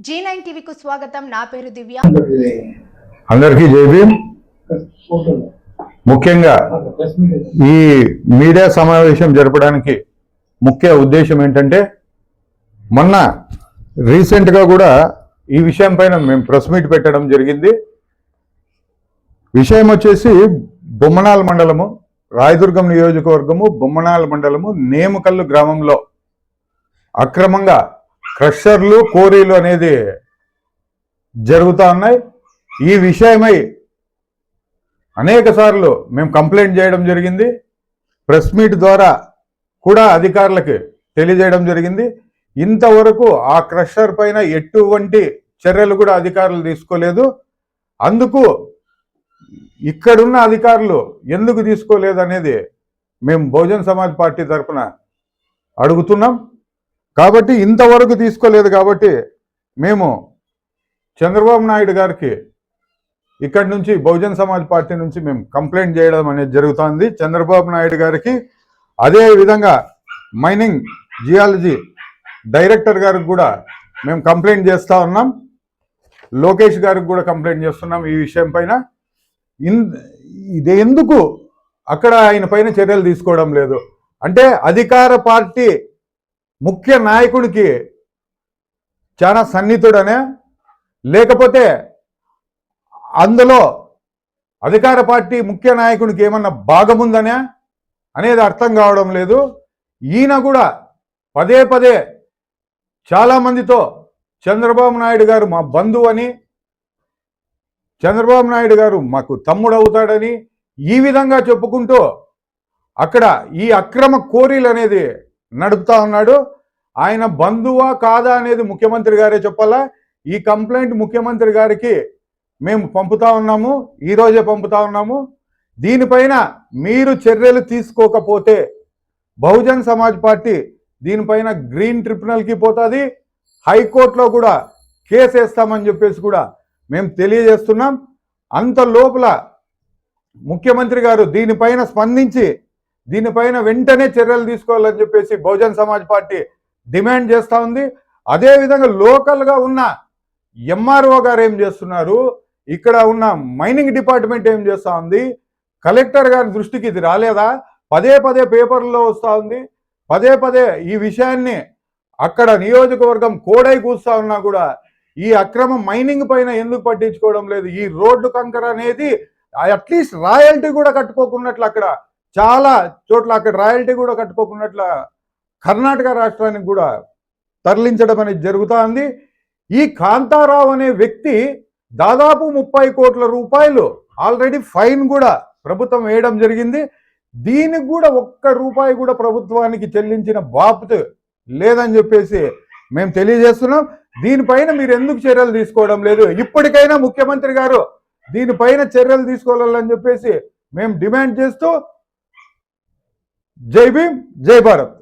G9 టీవీకు స్వాగతం. నా పేరు దివ్య. అందరికీ జై భీమ్. ముఖ్యంగా ఈ మీడియా సమావేశం జరపడానికి ముఖ్య ఉద్దేశం ఏంటంటే, మొన్న రీసెంట్గా కూడా ఈ విషయం పైన మేము ప్రెస్ మీట్ పెట్టడం జరిగింది. విషయం వచ్చేసి బొమ్మనాల్ మండలము, రాయదుర్గం నియోజకవర్గము, బొమ్మనాల్ మండలము, నేమకల్లు గ్రామంలో అక్రమంగా క్రషర్లు, కోరీలు అనేది జరుగుతూ ఉన్నాయి. ఈ విషయమై అనేక సార్లు మేము కంప్లైంట్ చేయడం జరిగింది. ప్రెస్ మీట్ ద్వారా కూడా అధికారులకి తెలియజేయడం జరిగింది. ఇంతవరకు ఆ క్రషర్ పైన ఎటువంటి చర్యలు కూడా అధికారులు తీసుకోలేదు. అందుకు ఇక్కడున్న అధికారులు ఎందుకు తీసుకోలేదు అనేది మేము బహుజన్ సమాజ్ పార్టీ తరఫున అడుగుతున్నాం. కాబట్టి ఇంతవరకు తీసుకోలేదు కాబట్టి మేము చంద్రబాబు నాయుడు గారికి ఇక్కడి నుంచి బహుజన్ సమాజ్ పార్టీ నుంచి మేము కంప్లైంట్ చేయడం అనేది జరుగుతుంది చంద్రబాబు నాయుడు గారికి. అదే విధంగా మైనింగ్ జియాలజీ డైరెక్టర్ గారికి కూడా మేము కంప్లైంట్ చేస్తూ ఉన్నాం. లోకేష్ గారికి కూడా కంప్లైంట్ చేస్తున్నాం ఈ విషయం పైన. ఇది ఎందుకు అక్కడ ఆయన పైన చర్యలు తీసుకోవడం లేదు అంటే, అధికార పార్టీ ముఖ్య నాయకుడికి చాలా సన్నిహితుడనే, లేకపోతే అందులో అధికార పార్టీ ముఖ్య నాయకుడికి ఏమన్నా భాగముందనే అనేది అర్థం కావడం లేదు. ఈయన కూడా పదే పదే చాలామందితో చంద్రబాబు నాయుడు గారు మా బంధువు అని, చంద్రబాబు నాయుడు గారు మాకు తమ్ముడు అవుతాడని ఈ విధంగా చెప్పుకుంటూ అక్కడ ఈ అక్రమ కోరీలు అనేది నడుపుతా ఉన్నాడు. ఆయన బంధువా కాదా అనేది ముఖ్యమంత్రి గారే చెప్పాలా. ఈ కంప్లైంట్ ముఖ్యమంత్రి గారికి మేము పంపుతా ఉన్నాము, ఈరోజే పంపుతా ఉన్నాము. దీనిపైన మీరు చర్యలు తీసుకోకపోతే బహుజన్ సమాజ్ పార్టీ దీనిపైన గ్రీన్ ట్రిబ్యునల్కి పోతుంది, హైకోర్టులో కూడా కేసు వేస్తామని చెప్పేసి కూడా మేము తెలియజేస్తున్నాం. అంత లోపల ముఖ్యమంత్రి గారు దీనిపైన స్పందించి దీనిపైన వెంటనే చర్యలు తీసుకోవాలని చెప్పేసి బహుజన్ సమాజ్ పార్టీ డిమాండ్ చేస్తూ ఉంది. అదేవిధంగా లోకల్గా ఉన్న ఎంఆర్ఓ గారు ఏం చేస్తున్నారు, ఇక్కడ ఉన్న మైనింగ్ డిపార్ట్మెంట్ ఏం చేస్తూ ఉంది, కలెక్టర్ గారి దృష్టికి ఇది రాలేదా? పదే పదే పేపర్లో వస్తూ ఉంది. పదే పదే ఈ విషయాన్ని అక్కడ నియోజకవర్గం కోడై కూస్తూ ఉన్నా కూడా ఈ అక్రమ మైనింగ్ పైన ఎందుకు పట్టించుకోవడం లేదు? ఈ రోడ్డు కంకర అనేది అట్లీస్ట్ రాయల్టీ కూడా కట్టుకోకున్నట్లు, అక్కడ చాలా చోట్ల అక్కడ రాయల్టీ కూడా కట్టుకోకున్నట్ల కర్ణాటక రాష్ట్రానికి కూడా తరలించడం అనేది జరుగుతూ ఉంది. ఈ కాంతారావు అనే వ్యక్తి దాదాపు 30 కోట్ల రూపాయలు ఆల్రెడీ ఫైన్ కూడా ప్రభుత్వం వేయడం జరిగింది. దీనికి కూడా ఒక్క రూపాయి కూడా ప్రభుత్వానికి చెల్లించిన బాధ్యత లేదని చెప్పేసి మేము తెలియజేస్తున్నాం. దీనిపైన మీరు ఎందుకు చర్యలు తీసుకోవడం లేదు? ఇప్పటికైనా ముఖ్యమంత్రి గారు దీనిపైన చర్యలు తీసుకోవాలని చెప్పేసి మేము డిమాండ్ చేస్తూ జై భీమ్, జై భారత్.